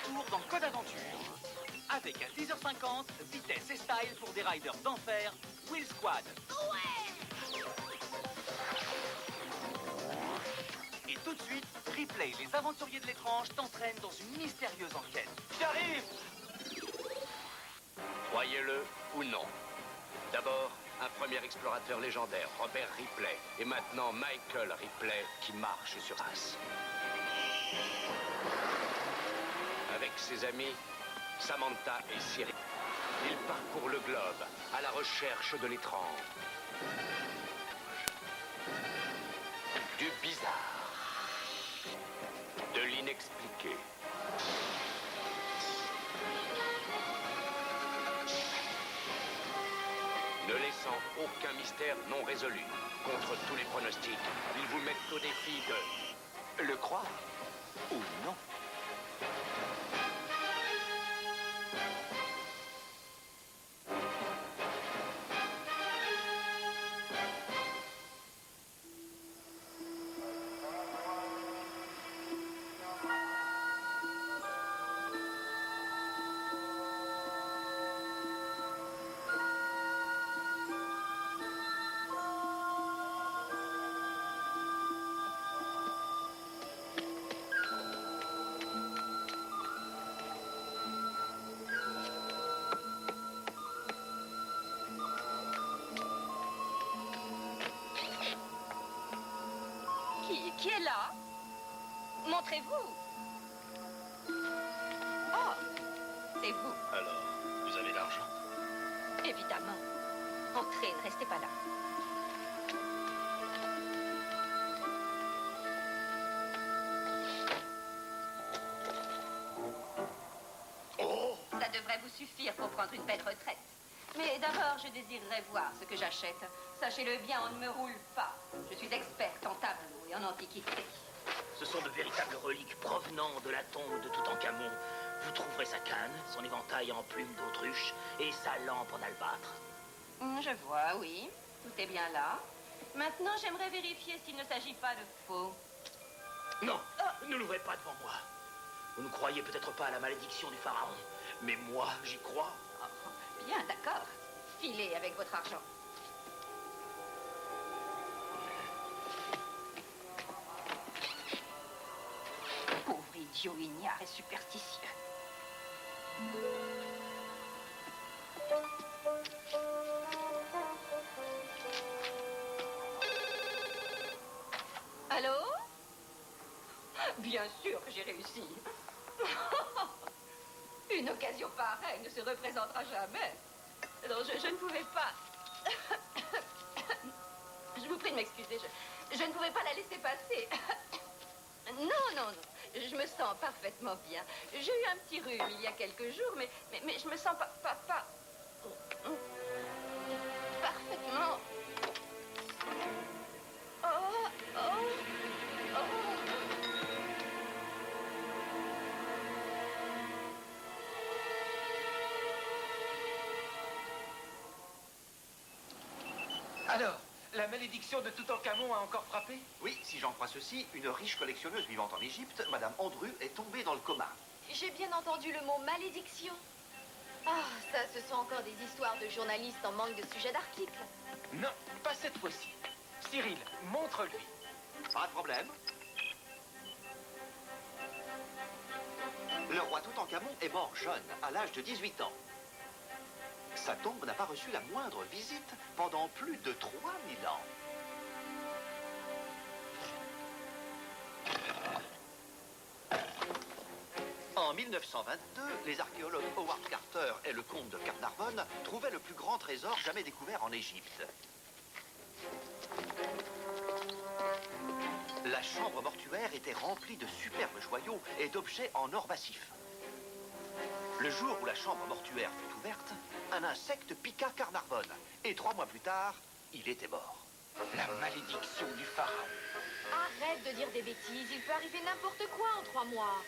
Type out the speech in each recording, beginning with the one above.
retour dans Code Aventure. Avec à 10h50, vitesse et style pour des riders d'enfer, Wheel Squad. Ouais! Et tout de suite, Ripley, les aventuriers de l'étrange, t'entraînent dans une mystérieuse enquête. J'arrive! Croyez-le ou non. D'abord, un premier explorateur légendaire, Robert Ripley. Et maintenant, Michael Ripley, qui marche sur As. Avec ses amis, Samantha et Cyril, ils parcourent le globe à la recherche de l'étrange, du bizarre, de l'inexpliqué. Ne laissant aucun mystère non résolu. Contre tous les pronostics, ils vous mettent au défi de le croire ou non. Qui est là? Montrez-vous. Oh, c'est vous. Alors, vous avez l'argent? Évidemment. Entrez, ne restez pas là. Oh! Ça devrait vous suffire pour prendre une belle retraite. Mais d'abord, je désirerais voir ce que j'achète. Sachez-le bien, on ne me roule pas. Je suis experte en tableaux et en antiquité. Ce sont de véritables reliques provenant de la tombe de Toutankhamon. Vous trouverez sa canne, son éventail en plumes d'autruche et sa lampe en albâtre. Je vois, oui. Tout est bien là. Maintenant, j'aimerais vérifier s'il ne s'agit pas de faux. Non, ne l'ouvrez pas devant moi. Vous ne croyez peut-être pas à la malédiction du pharaon, mais moi, j'y crois. Oh, bien, d'accord. Filez avec votre argent. Pauvre idiot ignare et superstitieux. Allô? Bien sûr que j'ai réussi. Une occasion pareille ne se représentera jamais. Non, je ne pouvais pas. Je vous prie de m'excuser. Je ne pouvais pas la laisser passer. Non. Je me sens parfaitement bien. J'ai eu un petit rhume il y a quelques jours, mais je me sens pas parfaitement. Oh. Alors, la malédiction de Toutankhamon a encore frappé? Oui, si j'en crois ceci, une riche collectionneuse vivant en Égypte, Madame Andrew, est tombée dans le coma. J'ai bien entendu le mot malédiction. Ah, ça, ce sont encore des histoires de journalistes en manque de sujets d'articles. Non, pas cette fois-ci. Cyril, montre-lui. Pas de problème. Le roi Toutankhamon est mort jeune, à l'âge de 18 ans. Sa tombe n'a pas reçu la moindre visite pendant plus de 3000 ans. En 1922, les archéologues Howard Carter et le comte de Carnarvon trouvaient le plus grand trésor jamais découvert en Égypte. La chambre mortuaire était remplie de superbes joyaux et d'objets en or massif. Le jour où la chambre mortuaire fut ouverte, un insecte piqua Carnarvon. Et 3 mois plus tard, il était mort. La malédiction du pharaon. Arrête de dire des bêtises. Il peut arriver n'importe quoi en 3 mois.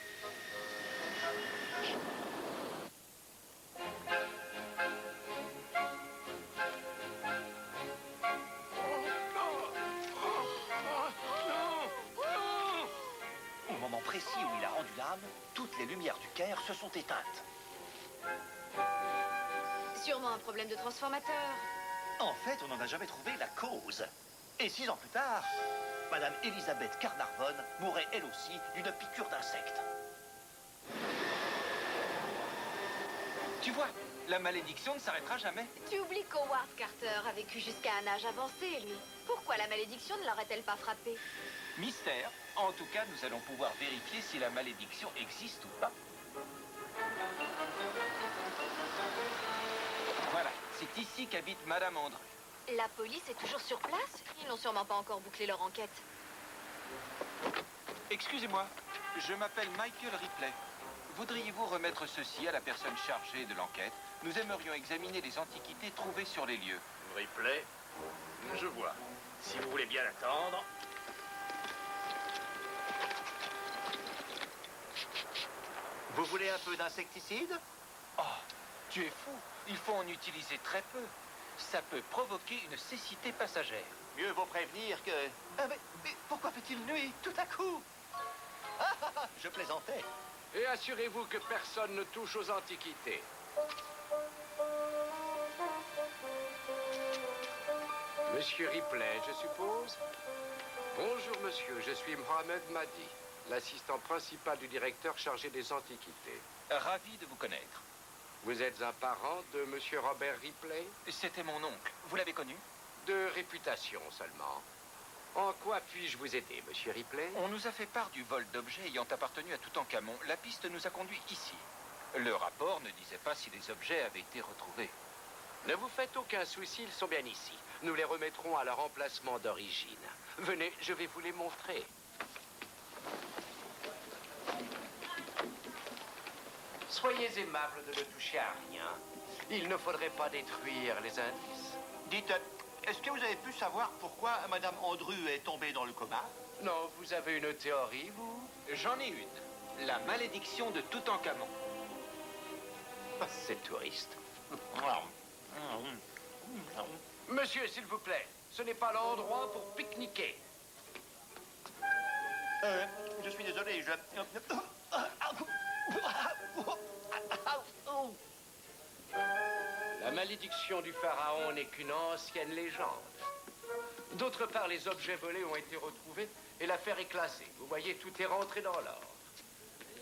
moment précis où il a rendu l'âme, toutes les lumières du Caire se sont éteintes. Sûrement un problème de transformateur. En fait, on n'en a jamais trouvé la cause. Et 6 ans plus tard, Madame Elisabeth Carnarvon mourrait elle aussi d'une piqûre d'insecte. Tu vois, la malédiction ne s'arrêtera jamais. Tu oublies qu'Howard Carter a vécu jusqu'à un âge avancé, lui. Pourquoi la malédiction ne l'aurait-elle pas frappé? Mystère. En tout cas, nous allons pouvoir vérifier si la malédiction existe ou pas. Voilà, c'est ici qu'habite Madame Andrew. La police est toujours sur place? Ils n'ont sûrement pas encore bouclé leur enquête. Excusez-moi, je m'appelle Michael Ripley. Voudriez-vous remettre ceci à la personne chargée de l'enquête? Nous aimerions examiner les antiquités trouvées sur les lieux. Ripley, je vois. Si vous voulez bien l'attendre. Vous voulez un peu d'insecticide? Oh, tu es fou. Il faut en utiliser très peu. Ça peut provoquer une cécité passagère. Mieux vaut prévenir que... Ah, mais pourquoi fait-il nuit tout à coup? Je plaisantais. Et assurez-vous que personne ne touche aux antiquités. Monsieur Ripley, je suppose? Bonjour, monsieur. Je suis Mohamed Mahdi, l'assistant principal du directeur chargé des antiquités. Ravi de vous connaître. Vous êtes un parent de monsieur Robert Ripley? C'était mon oncle. Vous l'avez connu? De réputation seulement. En quoi puis-je vous aider, monsieur Ripley? On nous a fait part du vol d'objets ayant appartenu à Toutankhamon. La piste nous a conduits ici. Le rapport ne disait pas si les objets avaient été retrouvés. Ne vous faites aucun souci, ils sont bien ici. Nous les remettrons à leur emplacement d'origine. Venez, je vais vous les montrer. Soyez aimable de ne toucher à rien. Il ne faudrait pas détruire les indices. Dites, est-ce que vous avez pu savoir pourquoi Madame Andrew est tombée dans le coma? Non, vous avez une théorie, vous? J'en ai une. La malédiction de Toutankhamon. C'est touriste. Monsieur, s'il vous plaît, ce n'est pas l'endroit pour pique-niquer. Je suis désolé, La malédiction du pharaon n'est qu'une ancienne légende. D'autre part, les objets volés ont été retrouvés et l'affaire est classée. Vous voyez, tout est rentré dans l'ordre.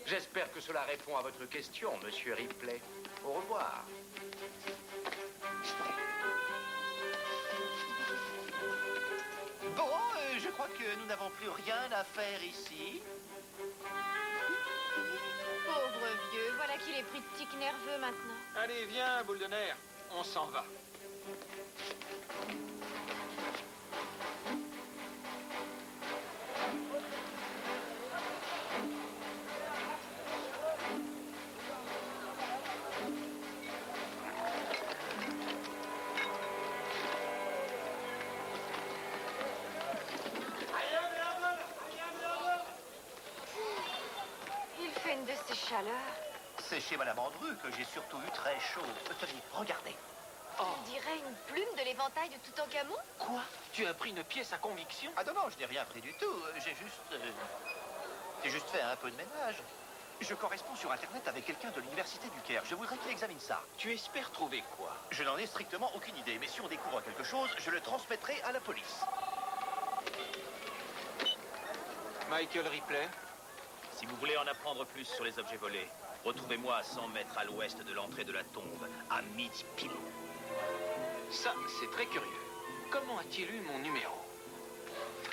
J'espère que cela répond à votre question, monsieur Ripley. Au revoir. Bon, je crois que nous n'avons plus rien à faire ici. Pauvre vieux, voilà qu'il est pris de tic nerveux maintenant. Allez, viens, boule de nerf. On s'en va. Il fait une de ces chaleurs. C'est chez Madame Andrew que j'ai surtout eu très chaud. Tenez, regardez. On dirait une plume de l'éventail de Toutankhamon. Quoi? Tu as pris une pièce à conviction? Ah non, je n'ai rien pris du tout. J'ai juste fait un peu de ménage. Je corresponds sur Internet avec quelqu'un de l'université du Caire. Je voudrais qu'il examine ça. Tu espères trouver quoi? Je n'en ai strictement aucune idée, mais si on découvre quelque chose, je le transmettrai à la police. Michael Ripley? Si vous voulez en apprendre plus sur les objets volés, retrouvez-moi à 100 mètres à l'ouest de l'entrée de la tombe, à midi pile. Ça, c'est très curieux. Comment a-t-il eu mon numéro?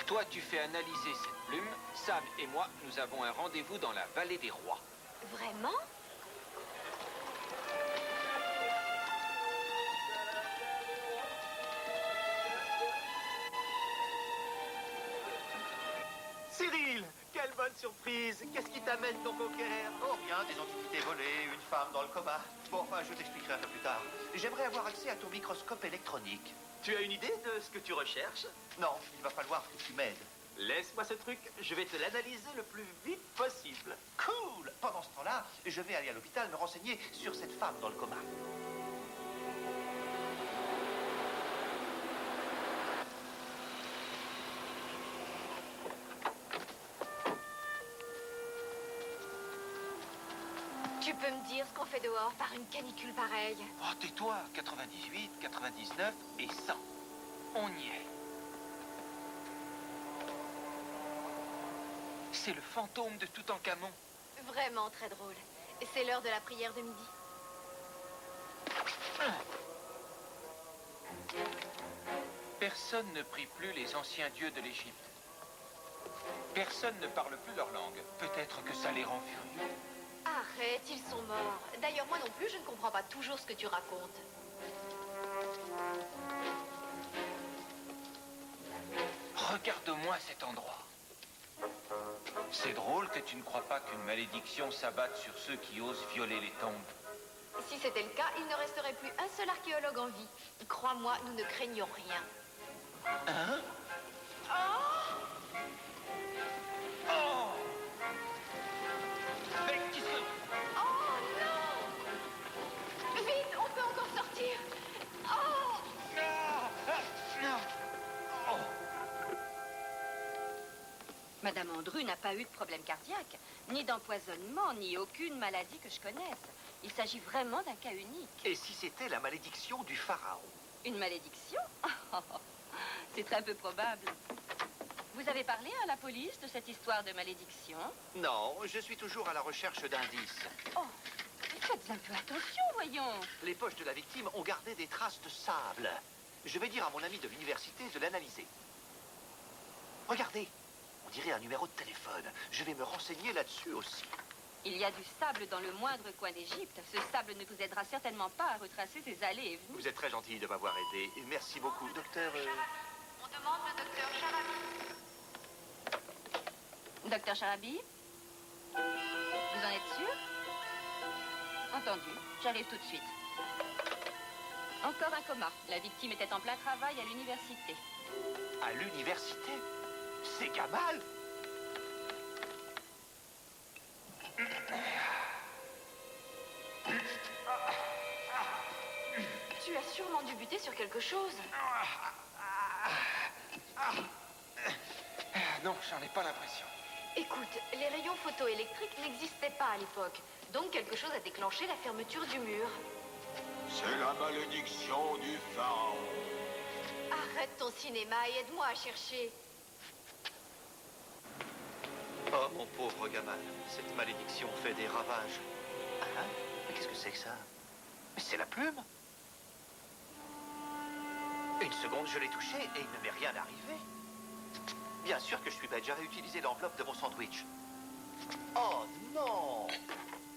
Toi, tu fais analyser cette plume. Sam et moi, nous avons un rendez-vous dans la vallée des rois. Vraiment? Cyril, quelle bonne surprise. Qu'est-ce qui t'amène donc au Caire? Oh, rien, des antiquités volées, une femme dans le coma. Bon, enfin, je t'expliquerai un peu plus tard. J'aimerais avoir accès à ton microscope électronique. Tu as une idée de ce que tu recherches? Non, il va falloir que tu m'aides. Laisse-moi ce truc, je vais te l'analyser le plus vite possible. Cool! Pendant ce temps-là, je vais aller à l'hôpital me renseigner sur cette femme dans le coma. Tu peux me dire ce qu'on fait dehors par une canicule pareille? Oh, tais-toi, 98, 99 et 100. On y est. C'est le fantôme de Toutankhamon. Vraiment très drôle. C'est l'heure de la prière de midi. Personne ne prie plus les anciens dieux de l'Égypte. Personne ne parle plus leur langue. Peut-être que ça les rend furieux. Arrête, ils sont morts. D'ailleurs, moi non plus, je ne comprends pas toujours ce que tu racontes. Regarde-moi cet endroit. C'est drôle que tu ne crois pas qu'une malédiction s'abatte sur ceux qui osent violer les tombes. Si c'était le cas, il ne resterait plus un seul archéologue en vie. Crois-moi, nous ne craignons rien. Hein? Oh! Mais qu'est-ce que... Oh non! Vite, on peut encore sortir. Oh! Madame Andrew n'a pas eu de problème cardiaque, ni d'empoisonnement, ni aucune maladie que je connaisse. Il s'agit vraiment d'un cas unique. Et si c'était la malédiction du pharaon? Une malédiction? C'est très peu probable. Vous avez parlé à la police de cette histoire de malédiction? Non, je suis toujours à la recherche d'indices. Oh, faites un peu attention, voyons. Les poches de la victime ont gardé des traces de sable. Je vais dire à mon ami de l'université de l'analyser. Regardez, on dirait un numéro de téléphone. Je vais me renseigner là-dessus aussi. Il y a du sable dans le moindre coin d'Égypte. Ce sable ne vous aidera certainement pas à retracer ses allées et venues. Vous êtes très gentil de m'avoir aidé. Merci beaucoup, docteur. On demande le docteur Charabi. Docteur Charabi? Vous en êtes sûr? Entendu. J'arrive tout de suite. Encore un coma. La victime était en plein travail à l'université. À l'université? C'est Gamal? Tu as sûrement dû buter sur quelque chose. Non, j'en ai pas l'impression. Écoute, les rayons photoélectriques n'existaient pas à l'époque. Donc quelque chose a déclenché la fermeture du mur. C'est la malédiction du pharaon. Arrête ton cinéma et aide-moi à chercher. Oh, mon pauvre Gamal, cette malédiction fait des ravages. Hein? Mais qu'est-ce que c'est que ça? Mais c'est la plume? Une seconde, je l'ai touché et il ne m'est rien arrivé. Bien sûr que je suis bête, j'avais utilisé l'enveloppe de mon sandwich. Oh non!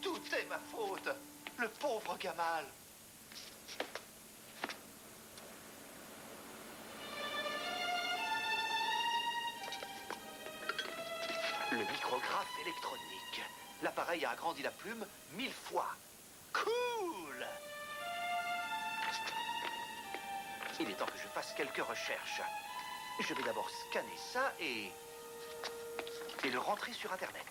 Tout est ma faute! Le pauvre Gamal! Le micrographe électronique. L'appareil a agrandi la plume 1000 fois. Cool! Il est temps que je fasse quelques recherches. Je vais d'abord scanner ça et le rentrer sur Internet.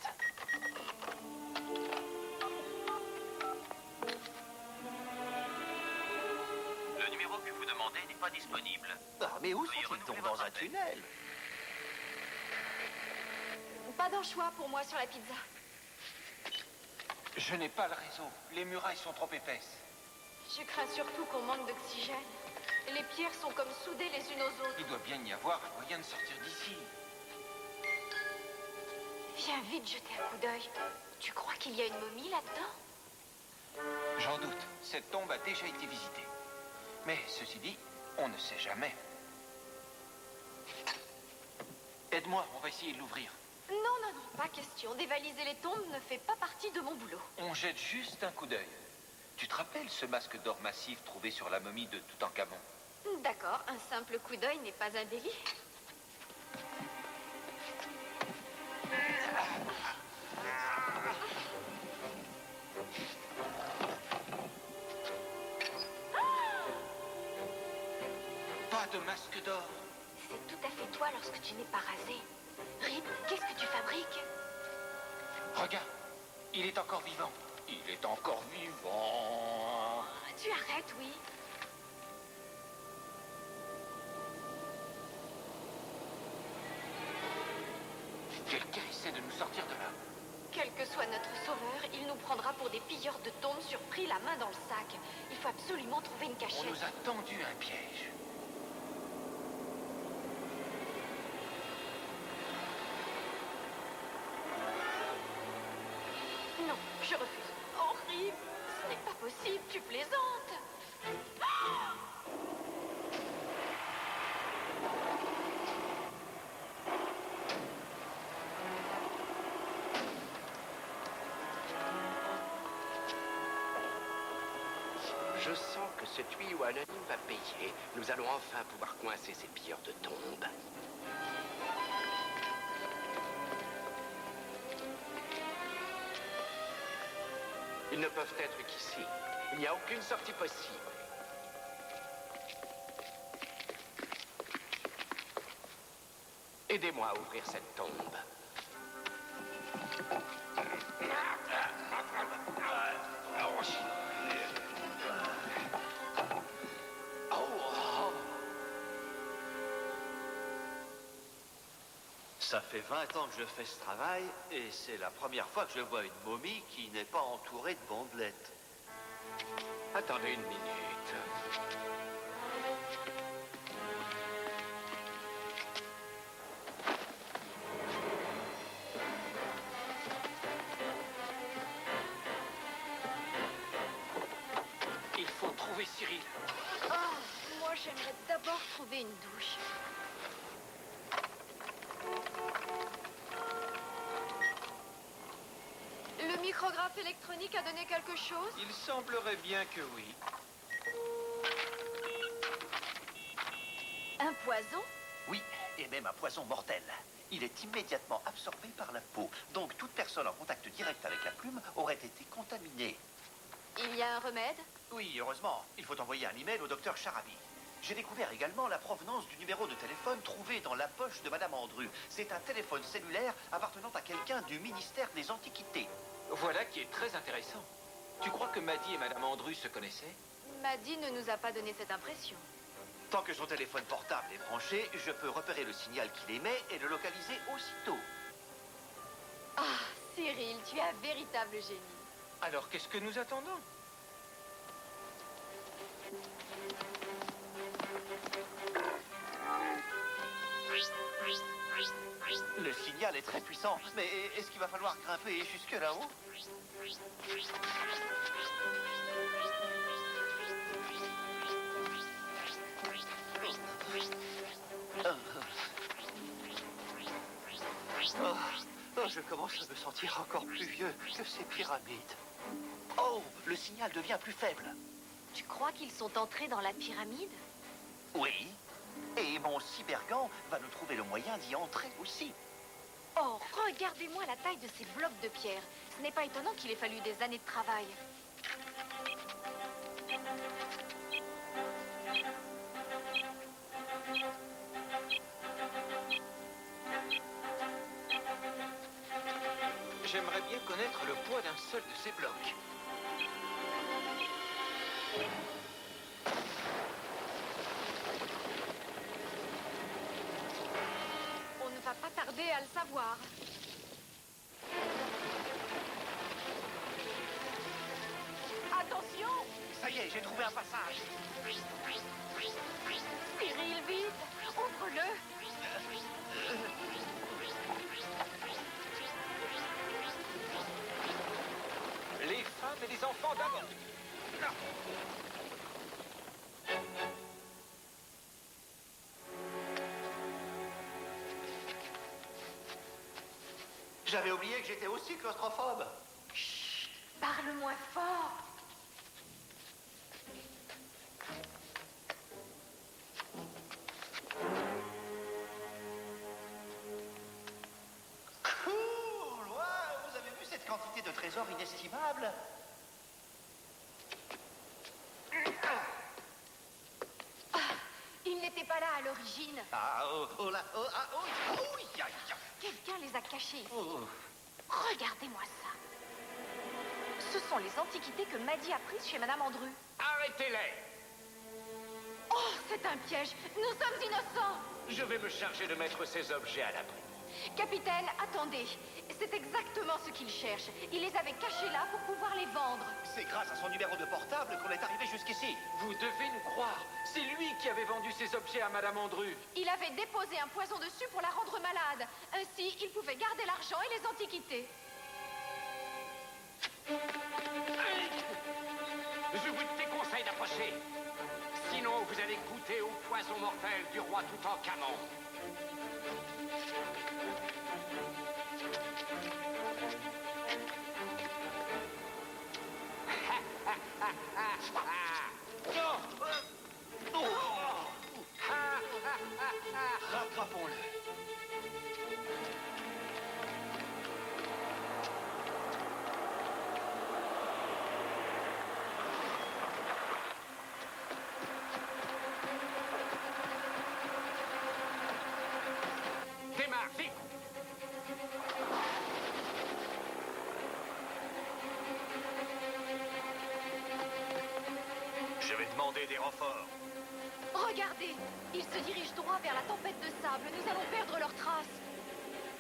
Le numéro que vous demandez n'est pas disponible. Ah, mais où Veuillez sont-ils donc? renouveler Dans votre un appel. tunnel? Pas d'anchois pour moi sur la pizza. Je n'ai pas le réseau. Les murailles sont trop épaisses. Je crains surtout qu'on manque d'oxygène. Les pierres sont comme soudées les unes aux autres. Il doit bien y avoir un moyen de sortir d'ici. Viens vite jeter un coup d'œil. Tu crois qu'il y a une momie là-dedans? J'en doute. Cette tombe a déjà été visitée. Mais ceci dit, on ne sait jamais. Aide-moi, on va essayer de l'ouvrir. Non, non, non, pas question. Dévaliser les tombes ne fait pas partie de mon boulot. On jette juste un coup d'œil. Tu te rappelles ce masque d'or massif trouvé sur la momie de Toutankhamon? D'accord, un simple coup d'œil n'est pas un délit. Pas de masque d'or. C'est tout à fait toi lorsque tu n'es pas rasé. Rip, qu'est-ce que tu fabriques? Regarde, il est encore vivant. Il est encore vivant. Tu arrêtes, oui. Quelqu'un essaie de nous sortir de là. Quel que soit notre sauveur, il nous prendra pour des pilleurs de tombes surpris, la main dans le sac. Il faut absolument trouver une On cachette. nous a tendu un piège. Non, je refuse. Horrible. Ce n'est pas possible, tu plaisantes. Ah! Je sens que ce tuyau anonyme va payer. Nous allons enfin pouvoir coincer ces pilleurs de tombes. Ils ne peuvent être qu'ici. Il n'y a aucune sortie possible. Aidez-moi à ouvrir cette tombe. Ça fait 20 ans que je fais ce travail et c'est la première fois que je vois une momie qui n'est pas entourée de bandelettes. Attendez une minute. Il faut trouver Cyril. Oh, moi, j'aimerais d'abord trouver une douche. Le micrographe électronique a donné quelque chose? Il semblerait bien que oui. Un poison? Oui, et même un poison mortel. Il est immédiatement absorbé par la peau, donc toute personne en contact direct avec la plume aurait été contaminée. Il y a un remède? Oui, heureusement. Il faut envoyer un email au docteur Charabi. J'ai découvert également la provenance du numéro de téléphone trouvé dans la poche de Madame Andru. C'est un téléphone cellulaire appartenant à quelqu'un du ministère des Antiquités. Voilà qui est très intéressant. Tu crois que Maddy et Madame Andru se connaissaient? Maddy ne nous a pas donné cette impression. Tant que son téléphone portable est branché, je peux repérer le signal qu'il émet et le localiser aussitôt. Ah, Cyril, tu es un véritable génie. Alors qu'est-ce que nous attendons? Le signal est très puissant, mais est-ce qu'il va falloir grimper jusque là-haut? Je commence à me sentir encore plus vieux que ces pyramides. Oh, le signal devient plus faible. Tu crois qu'ils sont entrés dans la pyramide? Oui. Et mon cybergant va nous trouver le moyen d'y entrer aussi. Oh, regardez-moi la taille de ces blocs de pierre. Ce n'est pas étonnant qu'il ait fallu des années de travail. J'aimerais bien connaître le poids d'un seul de ces blocs. On ne va pas tarder à le savoir. Attention! Ça y est, j'ai trouvé un passage. Cyril, vite! Ouvre-le! Les femmes et les enfants d'abord. J'avais oublié que j'étais aussi claustrophobe. Chut! Parle moins fort! Cool! Ouais, vous avez vu cette quantité de trésors inestimable? Ils n'étaient pas là à l'origine. Ah, oh là, oh, ah, oh, oh, ya, ya. Quelqu'un les a cachés ici. Oh. Regardez-moi ça. Ce sont les antiquités que Maddy a prises chez Madame Andru. Arrêtez-les! Oh, c'est un piège. Nous sommes innocents. Je vais me charger de mettre ces objets à l'abri. Capitaine, attendez. C'est exactement ce qu'il cherche. Il les avait cachés là pour pouvoir les vendre. C'est grâce à son numéro de portable qu'on est arrivé jusqu'ici. Vous devez nous croire. C'est lui qui avait vendu ces objets à Madame Andru. Il avait déposé un poison dessus pour la rendre malade. Ainsi, il pouvait garder l'argent et les antiquités. Je vous déconseille d'approcher. Sinon, vous allez goûter au poison mortel du roi Toutankhamon. Rattrapons-le. Démarre, vite! Je vais demander des renforts. Regardez, ils se dirigent droit vers la tempête de sable. Nous allons perdre leurs traces.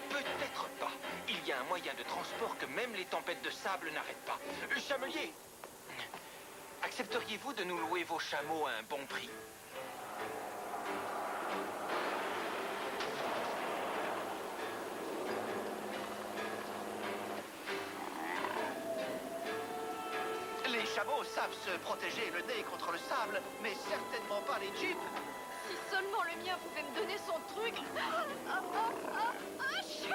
Peut-être pas. Il y a un moyen de transport que même les tempêtes de sable n'arrêtent pas. Chamelier, accepteriez-vous de nous louer vos chameaux à un bon prix? Les chameaux savent se protéger le nez contre le sable, mais certainement pas les jeeps. Si seulement le mien pouvait me donner son truc. Chou!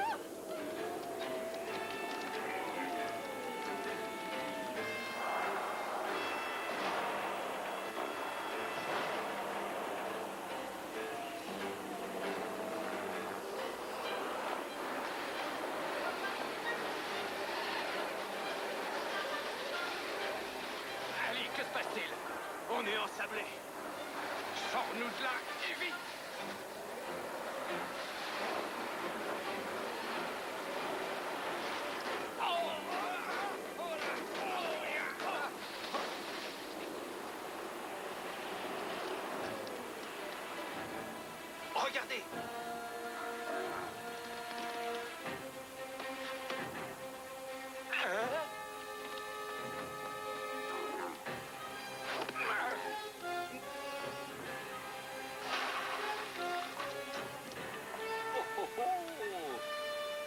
Allez, que se passe-t-il? On est ensablés. Sors-nous de là, et vite! Regardez! Oh, oh, oh.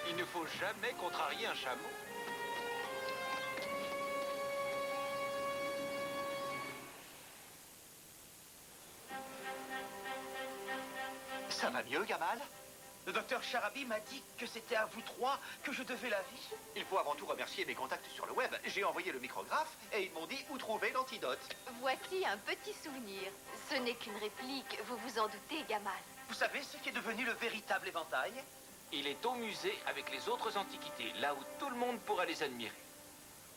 Il ne faut jamais contrarier un chameau. Ça va mieux, Gamal? Le docteur Charabi m'a dit que c'était à vous trois que je devais la vie. Il faut avant tout remercier mes contacts sur le web. J'ai envoyé le micrographe et ils m'ont dit où trouver l'antidote. Voici un petit souvenir. Ce n'est qu'une réplique, vous vous en doutez, Gamal. Vous savez ce qui est devenu le véritable éventail? Il est au musée avec les autres antiquités, là où tout le monde pourra les admirer.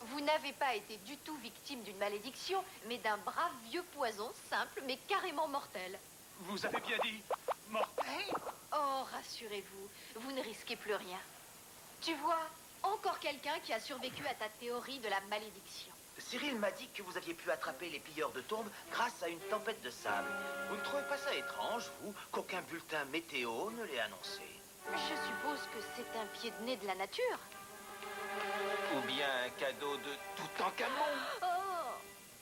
Vous n'avez pas été du tout victime d'une malédiction, mais d'un brave vieux poison simple mais carrément mortel. Vous avez bien dit mortel? Oh, rassurez-vous, vous ne risquez plus rien. Tu vois, encore quelqu'un qui a survécu à ta théorie de la malédiction. Cyril m'a dit que vous aviez pu attraper les pilleurs de tombes grâce à une tempête de sable. Vous ne trouvez pas ça étrange, vous, qu'aucun bulletin météo ne l'ait annoncé? Je suppose que c'est un pied de nez de la nature. Ou bien un cadeau de Toutankhamon. Oh!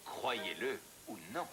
Croyez-le ou non.